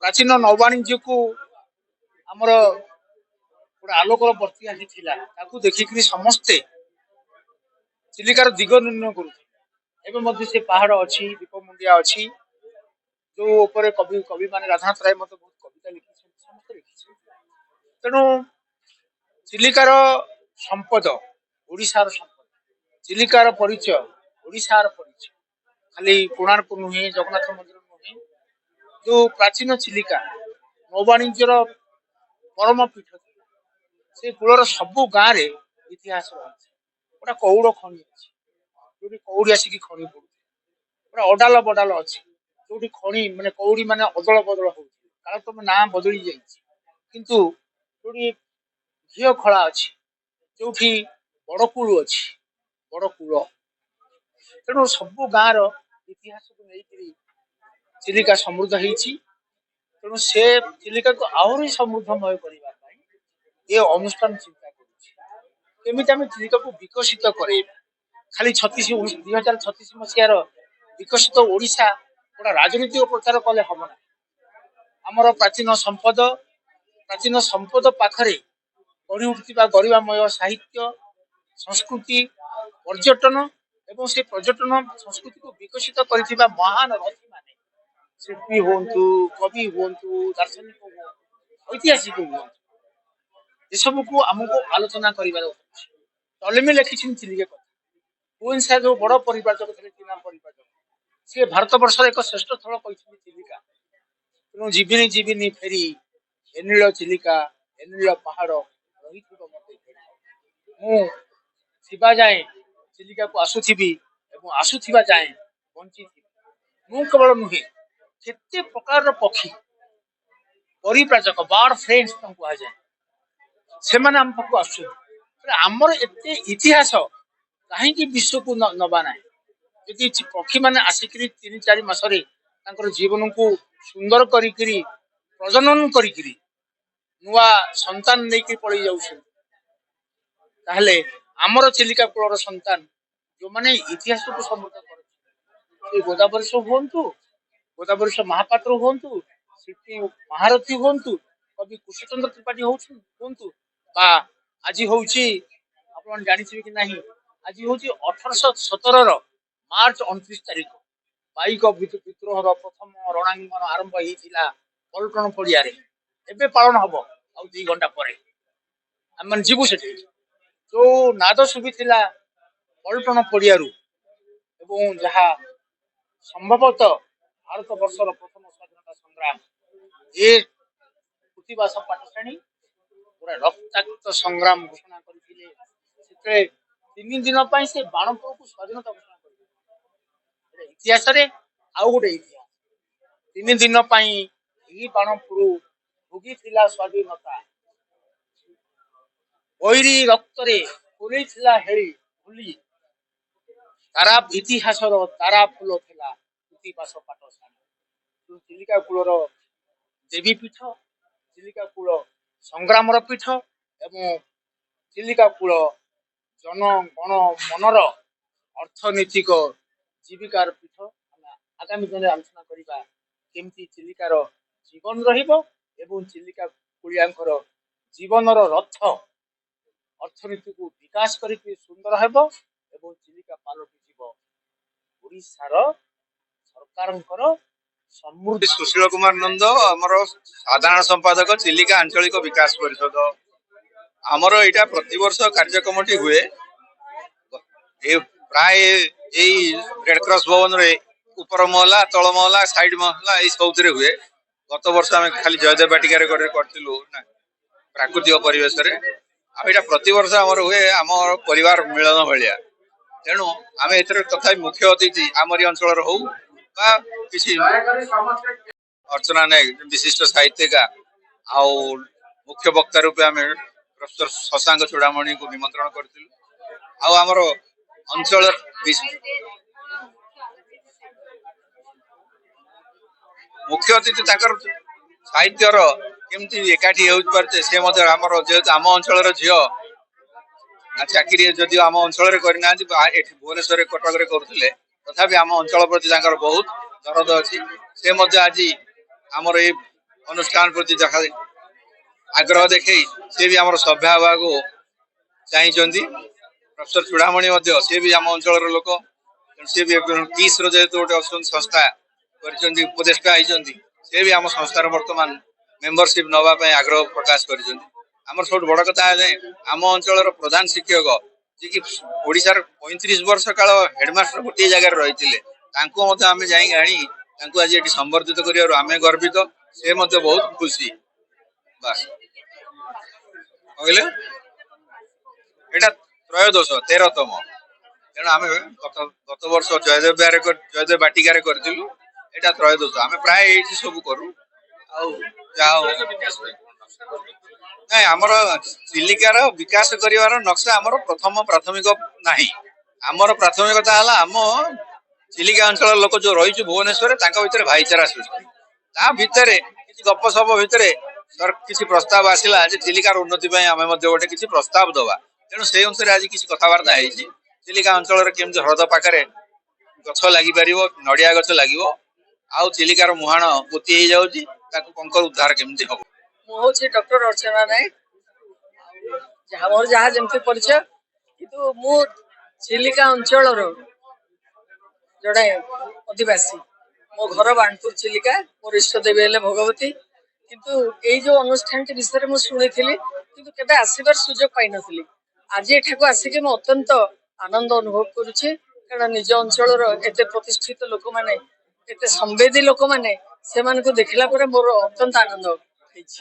प्राचीन नौवाणिज्य को आमर गोटे आलोकर बत्ती आसी देखिक समस्ते चिलिकार दिग निर्णय करुँ से पहाड़ अच्छी दीपमुंडिया अच्छी जो ऊपर कवि कवि मान राधानाथ राय बहुत कविता लिखी समस्त लिखी तेणु चिलिकार संपद ओडिशार संपद चिलिकार परिचय ओडिशार परिचय खाली कोणार्क नुहे जगन्नाथ मंदिर नुहे जो प्राचीन चिलिका नौवाणिज्यर परम पीठ से कूलर सबू गाँव रे इतिहास रही गोटा कौड़ खनि अच्छी जो कौड़ी आसिक खनि पड़ू गोटे अडाल बडाल अच्छी जो खनि माने कौड़ी माने अदल बदल हो तुम ना बदली जाइंतु जो घीओ खला अच्छी जो बड़कूल अच्छी बड़कूल तेणु सबू गाँव इतिहास को लेकर चिलिका समृद्ध होती तेणु से चिलिका को आहरी समृद्धमय करने ये अनुष्ठान चिंता करमी चिलिका को विकसित कर खाली 2036 मसीहार विकसित ओडिशा गोटा राजनीतिक प्रचार कले हम ना आमर प्राचीन संपद पाखरे गढ़ी उठुवा गरिमामय साहित्य संस्कृति पर्यटन एवं से पर्यटन संस्कृति को विकसित कर महान रथी माने शिल्पी हूँ कवि हूँ दार्शनिक ऐतिहासिक हूँ ये सब को आमको आलोचना कर टलेमी लिखी चिलिका कथा भुवनेश्वर जो बड़ परिवारक चिन्ह परिवारक सी भारत वर्ष एक श्रेष्ठ स्थल कहते चिलिका तेणु जीविनी फेरी एनिल चिलिका एनिल पहाड़ रही मुवा जाए चिलिका को आसुथी आसुवा जाए बंची मु केवल नुहे केते प्रकार पक्षी परिव्राजक बर्ड फ्रेंड्स कह जाए से मैंने आम पाक आसमर एत इतिहास कहीं विश्व को नवा ना यदि पक्षी मैंने आसिक 3-4 मासरे जीवन को सुंदर करी प्रजनन करी नुआ संतान नहीं पड़े जाऊे आमर चिलिका कूलर संतान जो मैंने इतिहास को समृद्ध कर गोदावरीश हूँ गोदावरीश महापात्र हूँ शिल्पी महारथी हूँ कवि कुशचंद्र त्रिपाठी हूँ आज हूँ आप जानी कि नहीं आज हूँ 1817 मार्च 29 तारीख पाइक विद्रोह प्रथम रणांगन आरंभ होता पलटन पड़िया एवं पालन हम आ 2 घंटा पर आम जीवु से जो नाद शुभी पलटन पड़िया जहाँ संभवतः भारत वर्षर प्रथम स्वाधीनता संग्राम ये कृतिवास पाठश्रेणी पूरा रक्ताक्त संग्राम घोषणा करते 3 दिन से बाणपुर को स्वाधीनता घोषणा कर इतिहास आउ गोटे इतिहास 3 दिन बाणपुर भोगी स्वाधीनता बैरी रक्त हेली तारा इतिहास तारा फूल था कृतिवास पाठशाला चिलिका कूलर देवी पीठ चिलिका कूल संग्राम पीठ एवं चिलिका कूल जन गण मनर अर्थनैतिक जीविकार पीठ आगामी दिन आलोचना करवा केमती चिलिकार जीवन एवं चिलिका कूलियांकर जीवनर रथ अर्थनीति को विकास करके सुंदर हेबो एवं चिलिका पालटी ओडिशार सरकारंकर समृद्धि। सुशील कुमार नंद आमर साधारण संपादक चिलिका आंचलिक विकास परिषद आमर यहाँ प्रतिवर्ष कार्यक्रम हुए प्राय रेडक्रॉस भवन रे ऊपर महला तल महला साइड महला ये सब हुए गत वर्ष आम खाली जयदेव बाटिकार करूँ प्राकृतिक परिवेश यहाँ प्रति वर्ष आमर हुए आम परिवार मिलन भाया तेणु आम ए तथा मुख्य अतिथि आमरी अंचल हो अर्चना नायक विशिष्ट साहित्यिका आउ मुख्य वक्ता रूपे आम प्रोफेसर शशांक चूड़ामणि को निमंत्रण करूँ आमर अंचल मुख्य अतिथि साहित्यर केमती एकाठी होते से जेहेतु आम अंचल झील चाकरी जदि आम अंचल करना भुवनेश्वर कटक करुले तथापि आम अंचल प्रति बहुत दरद अच्छी से आज आमर ये ଅନୁଷ୍ଠାନ ପ୍ରତି ଦେଖା ଆଗ୍ରହ ଦେଖେଇ ସେ ବି ଆମର ସଭ୍ୟ ହେବାକୁ ଚାହିଁଛନ୍ତି। ପ୍ରଫେସର ଚୂଡ଼ାମଣି ମଧ୍ୟ ସେ ବି ଆମ ଅଞ୍ଚଳର ଲୋକ, ସେ ବି କିସ୍ର ଯେହେତୁ ଗୋଟେ ଅଛନ୍ତି ସଂସ୍ଥା କରିଛନ୍ତି, ଉପଦେଷ୍ଟା ହେଇଛନ୍ତି, ସେ ବି ଆମ ସଂସ୍ଥାର ବର୍ତ୍ତମାନ ମେମ୍ବରସିପ ନବା ପାଇଁ ଆଗ୍ରହ ପ୍ରକାଶ କରିଛନ୍ତି। ଆମର ସବୁଠୁ ବଡ କଥା ଯେ ଆମ ଅଞ୍ଚଳର ପ୍ରଧାନ ଶିକ୍ଷକ ଯିଏକି ଓଡିଶାର 35 ବର୍ଷ କାଳ ହେଡମାଷ୍ଟର ଗୋଟିଏ ଜାଗାରେ ରହିଥିଲେ, ତାଙ୍କୁ ମଧ୍ୟ ଆମେ ଯାଇକି ଆଣି ତାଙ୍କୁ ଆଜି ଏଠି ସମ୍ବର୍ଦ୍ଧିତ କରିବାରୁ ଆମେ ଗର୍ବିତ, ସେ ମଧ୍ୟ ବହୁତ ଖୁସି। ବାସ୍ କହିଲେ ଏଇଟା ତ୍ରୟୋଦଶ 13ତମ, ତେଣୁ ଆମେ ଗତ ବର୍ଷ ଜୟଦେବ ବାଟିକାରେ କରିଥିଲୁ, ଏଇଟା ତ୍ରୟୋଦଶ। ଆମେ ପ୍ରାୟ ଏଇଠି ସବୁ କରୁ। ଆଉ ଯାହା ହଉ ନାଇଁ, ଆମର ଚିଲିକାର ବିକାଶ କରିବାର ନକ୍ସା ଆମର ପ୍ରଥମ ପ୍ରାଥମିକ ନାହିଁ। ଆମର ପ୍ରାଥମିକତା ହେଲା ଆମ ଚିଲିକା ଅଞ୍ଚଳର ଲୋକ ଯୋଉ ରହିଛୁ ଭୁବନେଶ୍ୱରରେ, ତାଙ୍କ ଭିତରେ ଭାଇଚାରା ସୃଷ୍ଟି। ତା ଭିତରେ କିଛି ଗପସପ ଭିତରେ କିଛି ପ୍ରସ୍ତାବ ଆସିଲା ଯେ ଚିଲିକାର ଉନ୍ନତି ପାଇଁ ଆମେ ମଧ୍ୟ ଗୋଟେ କିଛି ପ୍ରସ୍ତାବ ଦବା। ତେଣୁ ସେଇ ଅନୁସାରେ ଆଜି କିଛି କଥାବାର୍ତ୍ତା ହେଇଛି। ଚିଲିକା ଅଞ୍ଚଳରେ କେମିତି ହ୍ରଦ ପାଖରେ ଗଛ ଲାଗିପାରିବ, ନଡିଆ ଗଛ ଲାଗିବ, ଆଉ ଚିଲିକାର ମୁହାଣ ପୋତି ହେଇଯାଉଛି, ତାକୁ କଙ୍କର ଉଦ୍ଧାର କେମିତି ହବ। ମୁଁ ହଉଛି ଡକ୍ଟର ଅର୍ଚ୍ଚନା ନାୟକ। ମୋର ଯାହା ଯେମିତି ପରିଚୟ, କିନ୍ତୁ ମୁଁ ଚିଲିକା ଅଞ୍ଚଳର ଜଣେ ଅଧିବାସୀ। ମୋ ଘର ବାଣପୁର ଚିଲିକା, ମୋର ଇଷ୍ଟ ଦେବୀ ହେଲେ ଭଗବତୀ। କିନ୍ତୁ ଏଇ ଯୋଉ ଅନୁଷ୍ଠାନଟି ବିଷୟରେ ମୁଁ ଶୁଣିଥିଲି, କିନ୍ତୁ କେବେ ଆସିବାର ସୁଯୋଗ ପାଇନଥିଲି। ଆଜି ଏଠାକୁ ଆସିକି ମୁଁ ଅତ୍ୟନ୍ତ ଆନନ୍ଦ ଅନୁଭବ କରୁଛି, କାରଣ ନିଜ ଅଞ୍ଚଳର ଏତେ ପ୍ରତିଷ୍ଠିତ ଲୋକମାନେ, ଏତେ ସମ୍ବେଦୀ ଲୋକମାନେ, ସେମାନଙ୍କୁ ଦେଖିଲା ପରେ ମୋର ଅତ୍ୟନ୍ତ ଆନନ୍ଦ ହେଇଛି।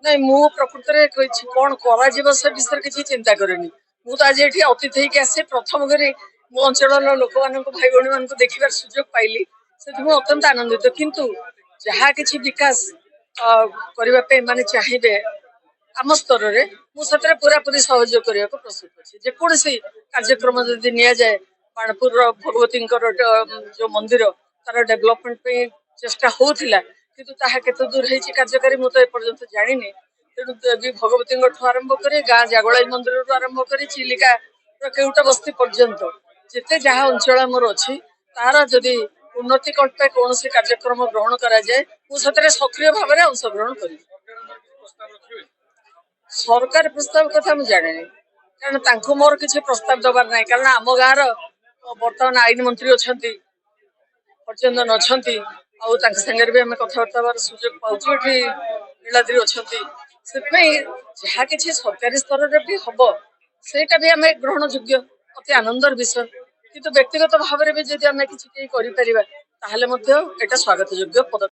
ନାଇଁ, ମୁଁ ପ୍ରକୃତରେ କହିଛି କଣ କରାଯିବ ସେ ବିଷୟରେ କିଛି ଚିନ୍ତା କରେନି। ମୁଁ ତ ଆଜି ଏଠି ଅତିଥି ହେଇକି ଆସେ, ପ୍ରଥମ କରି ମୋ ଅଞ୍ଚଳର ଲୋକମାନଙ୍କୁ, ଭାଇ ଭଉଣୀ ମାନଙ୍କୁ ଦେଖିବାର ସୁଯୋଗ ପାଇଲି, ସେଥିପାଇଁ ମୁଁ ଅତ୍ୟନ୍ତ ଆନନ୍ଦିତ। କିନ୍ତୁ ଯାହା କିଛି ବିକାଶ କରିବା ପାଇଁ ମାନେ ଚାହିଁବେ ଆମ ସ୍ତରରେ, ମୁଁ ସେଥିରେ ପୁରାପୁରି ସହଯୋଗ କରିବାକୁ ପ୍ରସ୍ତୁତ ଅଛି। ଯେକୌଣସି କାର୍ଯ୍ୟକ୍ରମ ଯଦି ନିଆଯାଏ, ବାଣପୁରର ଭଗବତୀଙ୍କର ଯୋଉ ମନ୍ଦିର, ତାର ଡେଭଲପମେଣ୍ଟ ପାଇଁ ଚେଷ୍ଟା ହଉଥିଲା, କିନ୍ତୁ ତାହା କେତେ ଦୂର ହେଇଛି କାର୍ଯ୍ୟକାରୀ ମୁଁ ତ ଏପର୍ଯ୍ୟନ୍ତ ଜାଣିନି। ତେଣୁ ଦେବୀ ଭଗବତୀଙ୍କଠୁ ଆରମ୍ଭ କରି ଗାଁ ଜାଗଳାଇ ମନ୍ଦିରରୁ ଆରମ୍ଭ କରି ଚିଲିକା କେଉଟ ବସ୍ତି ପର୍ଯ୍ୟନ୍ତ ଯେତେ ଯାହା ଅଞ୍ଚଳ ଆମର ଅଛି, ତାର ଯଦି ଉନ୍ନତି ପାଇଁ କୌଣସି କାର୍ଯ୍ୟକ୍ରମ ଗ୍ରହଣ କରାଯାଏ, ମୁଁ ସେଥିରେ ସକ୍ରିୟ ଭାବରେ ଅଂଶଗ୍ରହଣ କରିବି। ସରକାର ପ୍ରସ୍ତାବ କଥା ମୁଁ ଜାଣିନି, କାରଣ ତାଙ୍କୁ ମୋର କିଛି ପ୍ରସ୍ତାବ ଦବାର ନାହିଁ। କାରଣ ଆମ ଗାଁର ବର୍ତ୍ତମାନ ଆଇନ ମନ୍ତ୍ରୀ ଅଛନ୍ତି, ହରଚନ୍ଦନ ଅଛନ୍ତି, ଆଉ ତାଙ୍କ ସାଙ୍ଗରେ ବି ଆମେ କଥାବାର୍ତ୍ତା ହେବାର ସୁଯୋଗ ପାଉଛୁ। ଏଠି ନୀଳାଦ୍ରି ଅଛନ୍ତି, ସେଥିପାଇଁ ଯାହା କିଛି ସରକାରୀ ସ୍ତରରେ ବି ହବ, ସେଇଟା ବି ଆମେ ଗ୍ରହଣ ଯୋଗ୍ୟ, ଅତି ଆନନ୍ଦର ବିଷୟ। କିନ୍ତୁ ବ୍ୟକ୍ତିଗତ ଭାବରେ ବି ଯଦି ଆମେ କିଛି କେହି କରିପାରିବା, ତାହେଲେ ମଧ୍ୟ ଏଇଟା ସ୍ୱାଗତ ଯୋଗ୍ୟ ପଦକ୍ଷେପ।